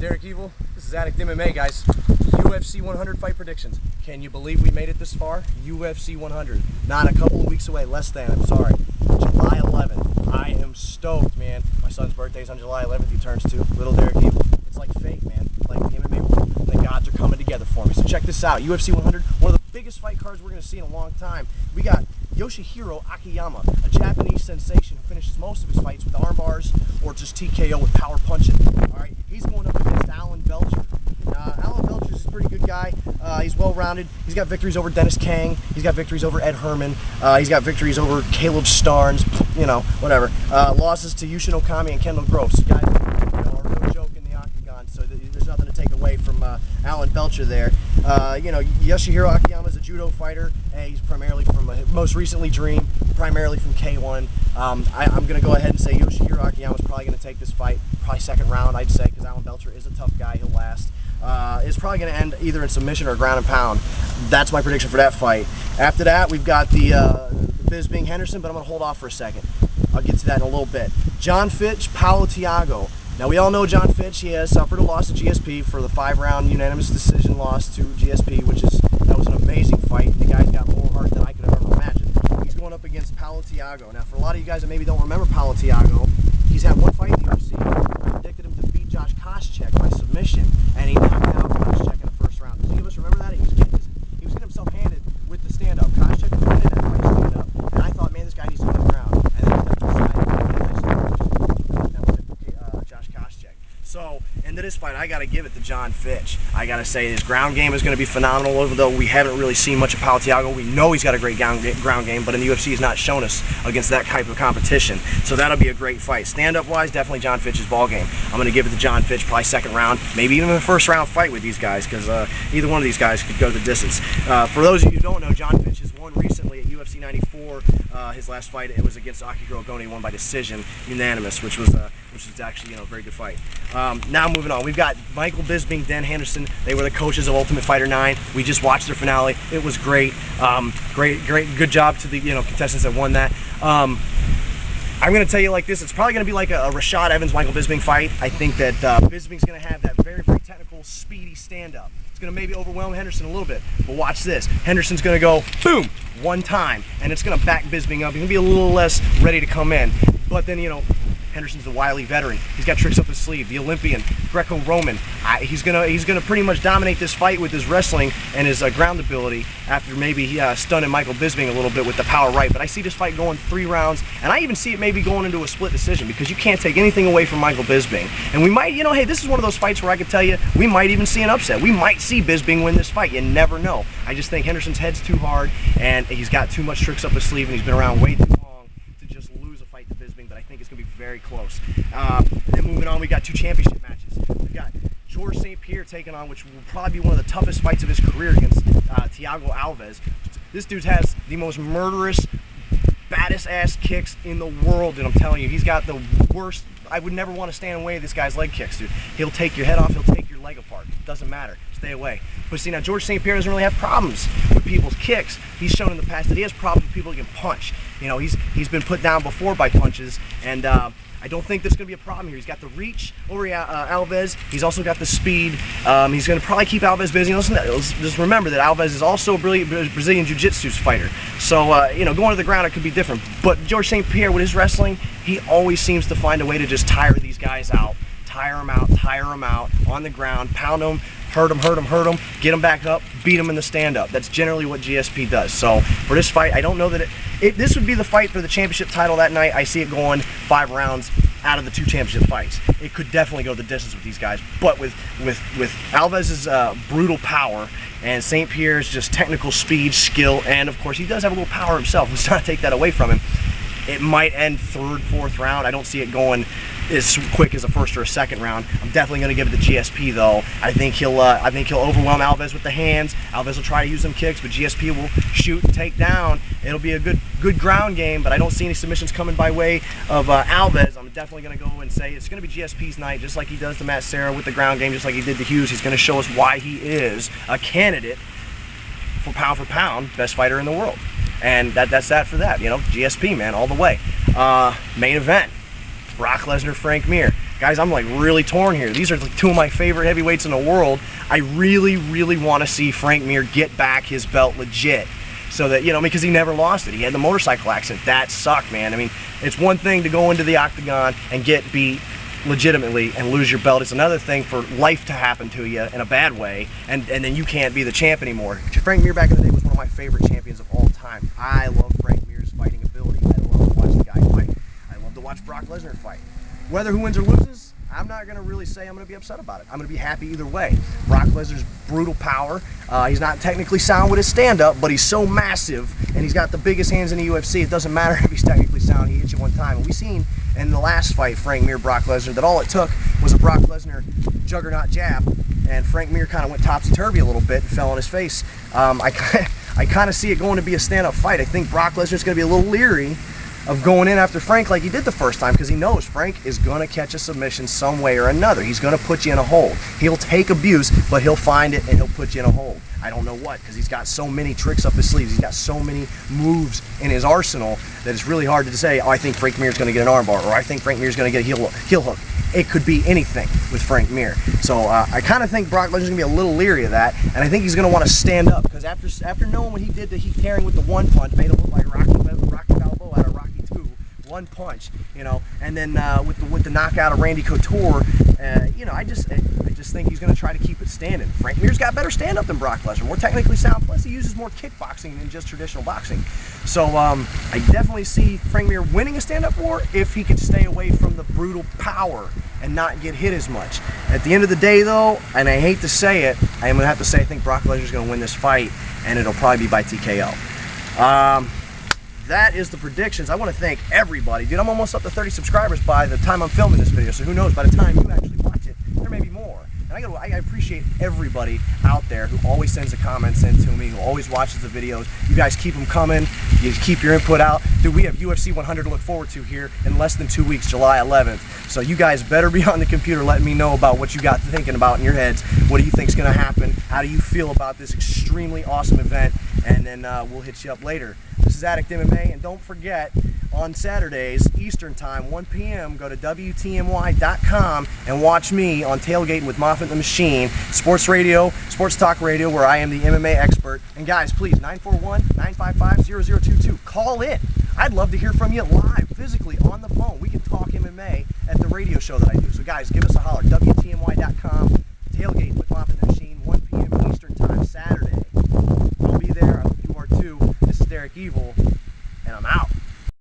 Derek Evil. This is Addict MMA, guys. UFC 100 fight predictions. Can you believe we made it this far? UFC 100. Not a couple of weeks away, less than, I'm sorry. July 11th. I am stoked, man. My son's birthday's on July 11th. He turns 2. Little Derek Evil. It's like fate, man. Like the MMA world. The gods are coming together for me. So check this out. UFC 100, one of the biggest fight cards we're going to see in a long time. We got Yoshihiro Akiyama, a Japanese sensation who finishes most of his fights with arm bars or just TKO with power punching. All right, he's going up against Alan Belcher. Alan Belcher's a pretty good guy. He's well-rounded. He's got victories over Dennis Kang. He's got victories over Ed Herman. He's got victories over Caleb Starnes. You know, whatever. Losses to Yushin Okami and Kendall Gross. Guys, you know, are no joke in the octagon. So there's nothing to take away from Alan Belcher there. You know, Yoshihiro Akiyama is a judo fighter. He's primarily from, most recently Dream, primarily from K1. I'm going to go ahead and say Yoshihiro Akiyama is probably going to take this fight, probably second round, I'd say, because Alan Belcher is a tough guy. He'll last. It's probably going to end either in submission or ground and pound. That's my prediction for that fight. After that, we've got the Bisping Henderson, but I'm going to hold off for a second. I'll get to that in a little bit. John Fitch, Paulo Thiago. Now, we all know John Fitch. He has suffered a loss to GSP for the 5-round unanimous decision loss to GSP, that was an amazing fight. The guy's got more heart than I could have ever imagined. He's going up against Paulo Thiago. Now, for a lot of you guys that maybe don't remember Paulo Thiago, he's had one fight in the UFC. I predicted him to beat Josh Koscheck by submission, and he knocked out Koscheck in the first round. Does any of us remember that? He was getting himself handed with the stand-up. Koscheck was winning that fight stand-up, and I thought, man, this guy needs to go to the ground. And then he decided Josh Koscheck. So, into this fight, I got to give it to John Fitch. I got to say his ground game is going to be phenomenal, although we haven't really seen much of Paulo Thiago. We know he's got a great ground game, but in the UFC he's not shown us against that type of competition. So that'll be a great fight. Stand-up wise, definitely John Fitch's ball game. I'm going to give it to John Fitch, probably second round, maybe even a first round fight with these guys, because either one of these guys could go the distance. For those of you who don't know, John Fitch has won recently at UFC 94. His last fight, it was against Akihiro Ogoni, won by decision, unanimous, which was actually, you know, a very good fight. Now moving on, we've got Michael Bisping, Dan Henderson. They were the coaches of Ultimate Fighter 9. We just watched their finale. It was great. Good job to the contestants that won that. I'm going to tell you like this. It's probably going to be like a Rashad Evans-Michael Bisping fight. I think that Bisping's going to have that very, very technical, speedy stand-up. It's going to maybe overwhelm Henderson a little bit. But watch this. Henderson's going to go, boom, one time. And it's going to back Bisping up. He's going to be a little less ready to come in. But then, you know, Henderson's the wily veteran. He's got tricks up his sleeve. The Olympian, Greco-Roman. He's gonna pretty much dominate this fight with his wrestling and his ground ability. After maybe he stunning Michael Bisping a little bit with the power right. But I see this fight going 3 rounds, and I even see it maybe going into a split decision because you can't take anything away from Michael Bisping. And we might, you know, hey, this is one of those fights where I could tell you we might even see an upset. We might see Bisping win this fight. You never know. I just think Henderson's head's too hard, and he's got too much tricks up his sleeve, and he's been around way too long to just lose a fight to Bisping. But I think it's gonna be very close. Then moving on, we got 2 championship matches. We've got George St. Pierre taking on, which will probably be one of the toughest fights of his career, against Thiago Alves. This dude has the most murderous, baddest ass kicks in the world, and I'm telling you, he's got the worst. I would never want to stand in the way of this guy's leg kicks, dude. He'll take your head off, he'll take your leg apart. Doesn't matter. Stay away. But see, now George St. Pierre doesn't really have problems with people's kicks. He's shown in the past that he has problems with people he can punch. You know, he's been put down before by punches, and I don't think there's going to be a problem here. He's got the reach over Alves. He's also got the speed. He's going to probably keep Alves busy. Listen, just remember that Alves is also a brilliant Brazilian Jiu-Jitsu fighter. So, you know, going to the ground, it could be different. But George St. Pierre, with his wrestling, he always seems to find a way to just tire these guys out. Tire them out on the ground, pound them, hurt them, get them back up, beat them in the stand-up. That's generally what GSP does. So for this fight, I don't know that this would be the fight for the championship title that night. I see it going 5 rounds out of the 2 championship fights. It could definitely go the distance with these guys. But with Alves' brutal power and St. Pierre's just technical speed, skill, and of course he does have a little power himself. Let's not take that away from him. It might end 3rd, 4th round. I don't see it going as quick as a 1st or a 2nd round. I'm definitely going to give it to GSP though. I think he'll overwhelm Alves with the hands. Alves will try to use some kicks, but GSP will shoot and take down. It'll be a good ground game, but I don't see any submissions coming by way of Alves. I'm definitely going to go and say it's going to be GSP's night, just like he does to Matt Serra with the ground game, just like he did to Hughes. He's going to show us why he is a candidate for pound best fighter in the world. And that's that for that. You know, GSP, man, all the way. Main event, Brock Lesnar, Frank Mir. Guys, I'm like really torn here. These are like two of my favorite heavyweights in the world. I really, really want to see Frank Mir get back his belt legit. So that, you know, because he never lost it. He had the motorcycle accident. That sucked, man. I mean, it's one thing to go into the octagon and get beat legitimately and lose your belt. It's another thing for life to happen to you in a bad way, and then you can't be the champ anymore. Frank Mir back in the day was one of my favorite champions of all time. I love Frank Mir's fighting ability. I love to watch the guy fight. I love to watch Brock Lesnar fight. Whether who wins or loses, I'm not going to really say I'm going to be upset about it. I'm going to be happy either way. Brock Lesnar's brutal power. He's not technically sound with his stand-up, but he's so massive, and he's got the biggest hands in the UFC. It doesn't matter if he's technically sound. He hits you one time. And we've seen in the last fight, Frank Mir, Brock Lesnar, that all it took was a Brock Lesnar juggernaut jab, and Frank Mir kind of went topsy-turvy a little bit and fell on his face. I kind of see it going to be a stand-up fight. I think Brock Lesnar's going to be a little leery of going in after Frank like he did the first time, because he knows Frank is going to catch a submission some way or another. He's going to put you in a hold. He'll take abuse, but he'll find it and he'll put you in a hold. I don't know what, because he's got so many tricks up his sleeves. He's got so many moves in his arsenal that it's really hard to say, oh, I think Frank Mir's going to get an armbar, or I think Frank Mir's going to get a heel hook. It could be anything with Frank Mir. So I kind of think Brock Lesnar's going to be a little leery of that, and I think he's going to want to stand up, because after knowing what he did to Heath Herring with the one punch, made him look like Rocky Balboa out of Rocky 2. One punch, you know, and then with the knockout of Randy Couture, you know, I just think he's going to try to keep it standing. Frank Mir's got better stand-up than Brock Lesnar, more technically sound, plus he uses more kickboxing than just traditional boxing. So I definitely see Frank Mir winning a stand-up war if he could stay away from the brutal power and not get hit as much. At the end of the day, though, and I hate to say it, I am going to have to say I think Brock Lesnar's going to win this fight, and it'll probably be by TKO. That is the predictions. I want to thank everybody. Dude, I'm almost up to 30 subscribers by the time I'm filming this video, so who knows, by the time you actually watch it, there may be more. And I appreciate everybody out there who always sends the comments in to me, who always watches the videos. You guys keep them coming. You keep your input out. Dude, we have UFC 100 to look forward to here in less than 2 weeks, July 11th. So you guys better be on the computer letting me know about what you got thinking about in your heads. What do you think's going to happen? How do you feel about this extremely awesome event? And then we'll hit you up later. This is Addict MMA, and don't forget, on Saturdays, Eastern Time, 1 p.m., go to WTMY.com and watch me on Tailgating with Moffat the Machine, sports radio, sports talk radio, where I am the MMA expert. And guys, please, 941-955-0022. Call in. I'd love to hear from you live, physically, on the phone. We can talk MMA at the radio show that I do. So guys, give us a holler. WTMY.com, Tailgating with Moffat the Machine.